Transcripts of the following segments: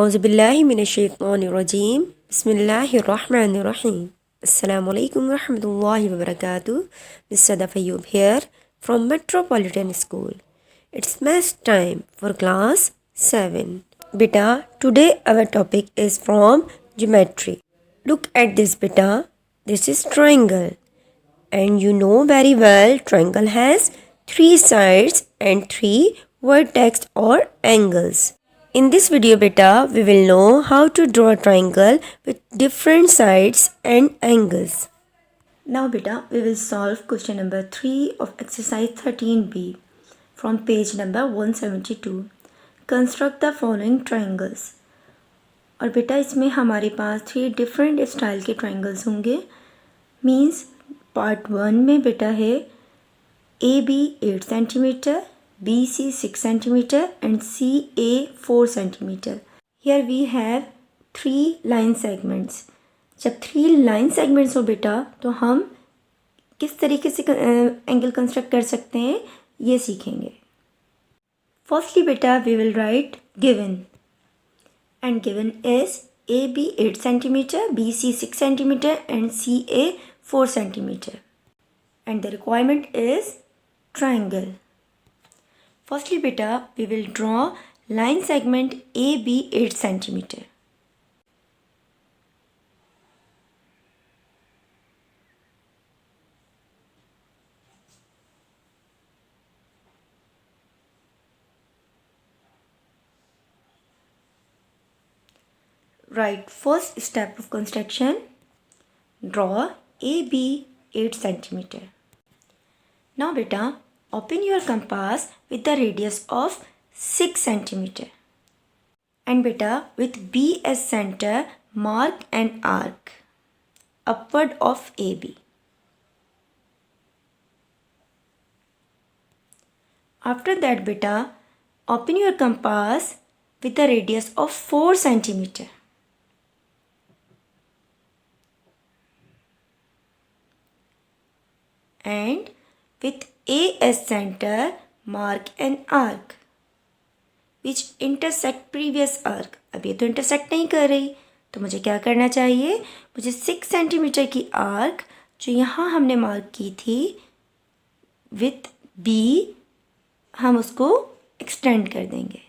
औज़ुबिल्लाहिमिनश्शैतानिर्रजीम बिस्मिल्लाहिर्रहमानिर्रहीम Assalamu alaikum warahmatullahi wabarakatuh. Mr. Dafayub here from Metropolitan School. It's math time for class 7. Beta, today our topic is from geometry. Look at this beta. This is triangle. And you know very well triangle has 3 sides and 3 vertex or angles. In this video beta, we will know how to draw a triangle with different sides and angles. Now beta, we will solve question number 3 of exercise 13b from page number 172. Construct the following triangles. और बेटा इसमें हमारे पास 3 different style के triangles होंगे. Means part 1 में बेटा है AB 8 cm, BC 6 cm and CA 4 cm. Here we have 3 line segments. जब 3 line segments हो बेटा तो हम किस तरीके से एंगल कंस्ट्रक्ट कर सकते हैं ये सीखेंगे. Firstly बेटा we will write given and given is AB 8 cm, BC 6 cm and CA 4 cm. And the requirement is triangle. Firstly beta we will draw line segment AB 8 cm. Right, first step of construction, draw AB 8 cm. Now beta open your compass with the radius of 6 cm. And beta with B as center mark an arc upward of AB. After that beta open your compass with a radius of 4 cm. And with A as center mark an arc which intersect previous arc. अब ये तो intersect नहीं कर रही तो मुझे क्या करना चाहिए, मुझे 6 सेंटीमीटर की आर्क जो यहाँ हमने मार्क की थी विथ B हम उसको एक्सटेंड कर देंगे.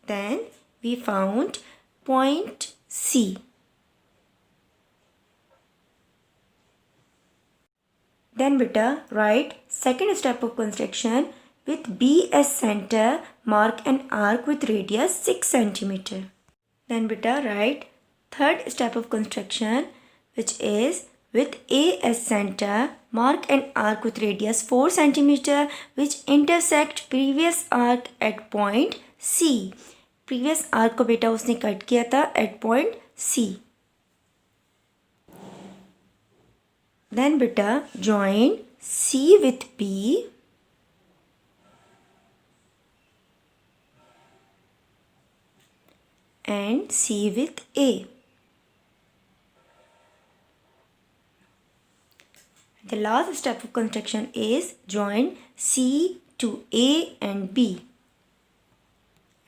Then we found point C. Then beta write second step of construction with B as center mark an arc with radius 6 cm. Then beta write third step of construction which is with A as center mark an arc with radius 4 cm which intersect previous arc at point C. Previous arc को बेटा उसने cut किया था at point C. Then beta join C with B and C with A. The last step of construction is join C to A and B.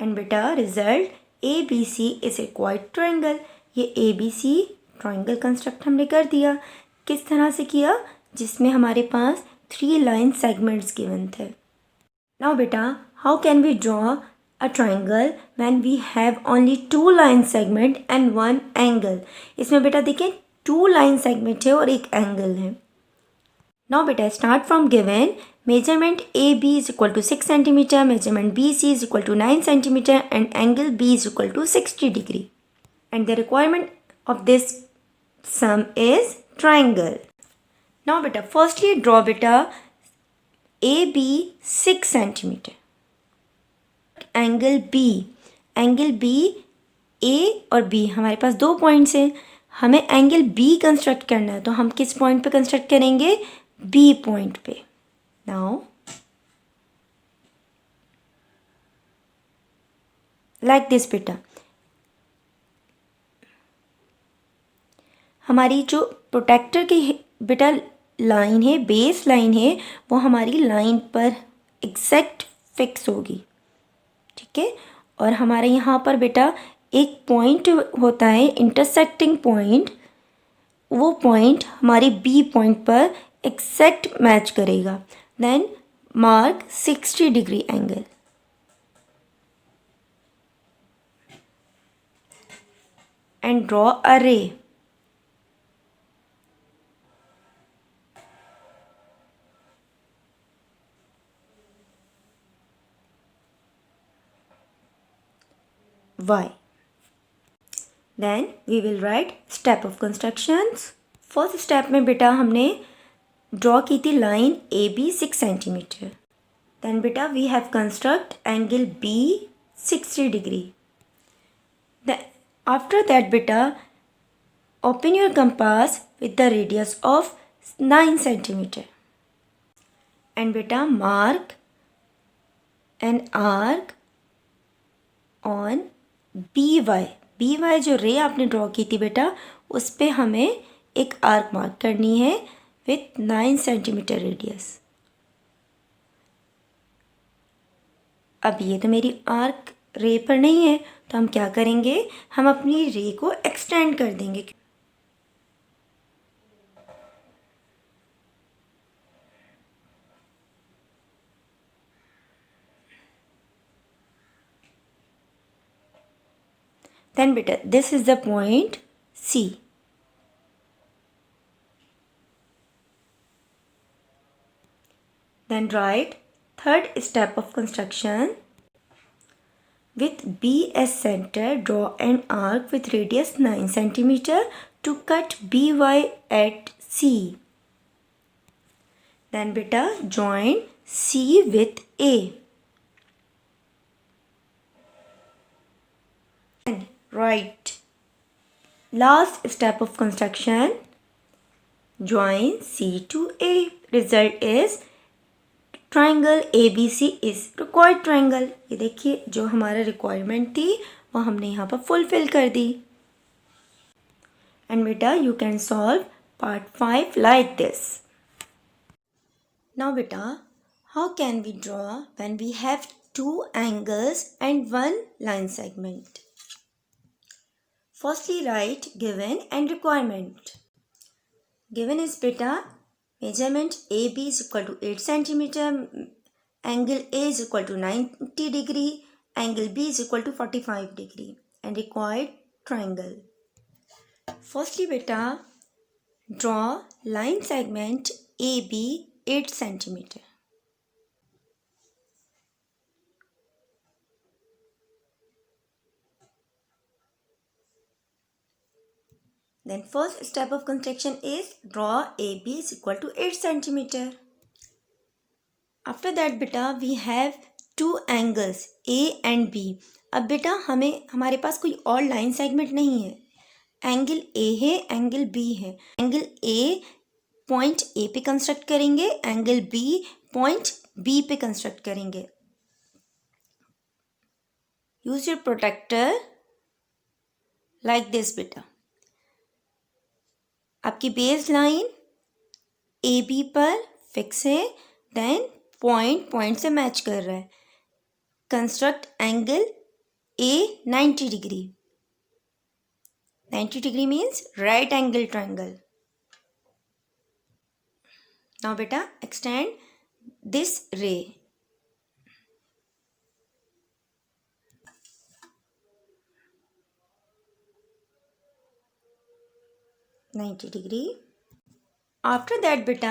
And beta result ABC is a quite triangle. ये ABC triangle construct हमने कर दिया. किस तरह से किया, जिसमें हमारे पास 3 लाइन सेगमेंट्स गिवन थे. नाउ बेटा how can we draw a triangle when we have only 2 line segment and 1 angle. इसमें बेटा देखिए 2 लाइन सेगमेंट है और एक एंगल है. नाउ बेटा start from given measurement A B is equal to 6 centimetre, measurement B C is equal to 9 centimetre and angle B is equal to 60 degree. And the requirement of this sum is triangle. Now beta firstly draw beta AB 6 cm. Angle B. Angle B A और B हमारे पास 2 points हैं. हमें angle B construct करना है तो हम किस point पे कंस्ट्रक्ट करेंगे, B पॉइंट पे. नाउ लाइक दिस बेटा हमारी जो प्रोटेक्टर की बेटा लाइन है, बेस लाइन है, वो हमारी लाइन पर एग्जैक्ट फिक्स होगी. ठीक है. और हमारे यहाँ पर बेटा एक पॉइंट होता है इंटरसेक्टिंग पॉइंट, वो पॉइंट हमारी बी पॉइंट पर एक्सैक्ट मैच करेगा. Then mark 60 degree angle and draw a ray. Y. Then we will write step of constructions. First step में बेटा हमने ड्रॉ की थी line A B 6 centimetre. Then बेटा we have construct angle B 60 degree. After that बेटा open your compass with the radius of 9 centimeter and beta mark an arc on BY. BY जो रे आपने ड्रॉ की थी बेटा उस पर हमें एक आर्क मार्क करनी है विथ 9 सेंटीमीटर रेडियस. अब ये तो मेरी आर्क रे पर नहीं है तो हम क्या करेंगे, हम अपनी रे को एक्सटेंड कर देंगे. Then beta this is the point C. Then write third step of construction. With B as center, draw an arc with radius 9 centimeter to cut BY at C. Then beta join C with A. And write last step of construction. Join C to A. Result is triangle A B C is required triangle. ये देखिए जो हमारा requirement थी वो हमने यहाँ पर fulfil कर दी. एंड बेटा you can solve part 5 like this. Now बेटा how can we draw when we have 2 angles and 1 line segment. Firstly write given and requirement. Given is बेटा measurement AB is equal to 8 centimeter, angle A is equal to 90 degree, angle B is equal to 45 degree and required triangle. Firstly beta draw line segment AB 8 centimeter. Then first step of construction is draw AB is equal to 8 centimeter. After that beta we have 2 angles A and B. अब बेटा हमारे पास कोई और line segment नहीं है. Angle A है, angle B है. Angle A point A पे कंस्ट्रक्ट करेंगे, एंगल B पॉइंट B पे कंस्ट्रक्ट करेंगे. Use your protractor like this बेटा. आपकी बेस लाइन ए बी पर फिक्स है. देन पॉइंट से मैच कर रहा है. Construct angle A 90 degree. 90 degree means right angle triangle. Now बेटा extend this ray. $90 degree. After that beta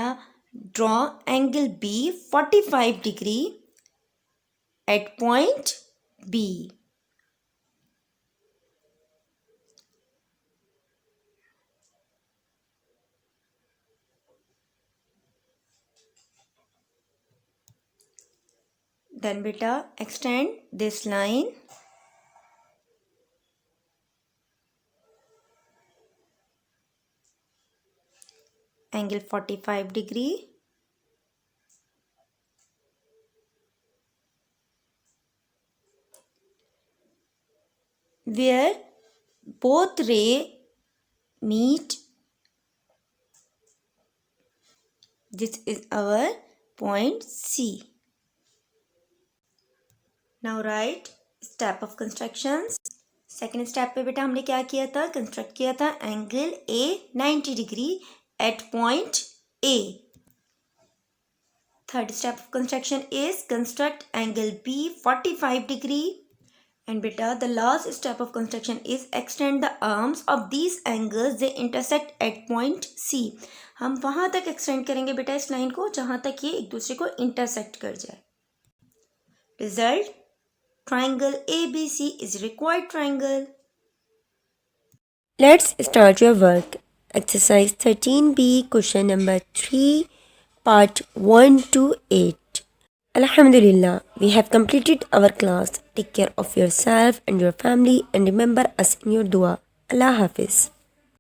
draw angle B 45 degree at point B. Then beta extend this line. Angle 45 degree. Where both ray meet. This is our point C. Now write step of constructions. Second step पे बेटा हमने क्या किया था, construct किया था angle A 90 degree at point A. Third step of construction is construct angle B 45 degree. And beta, the last step of construction is extend the arms of these angles, they intersect at point C. हम वहाँ तक extend करेंगे बेटा इस line को जहाँ तक ये एक दूसरे को intersect कर जाए। Result, triangle ABC is required triangle. Let's start your work. Exercise 13B, question number 3, part 1 to 8. Alhamdulillah, we have completed our class. Take care of yourself and your family and remember us in your dua. Allah Hafiz.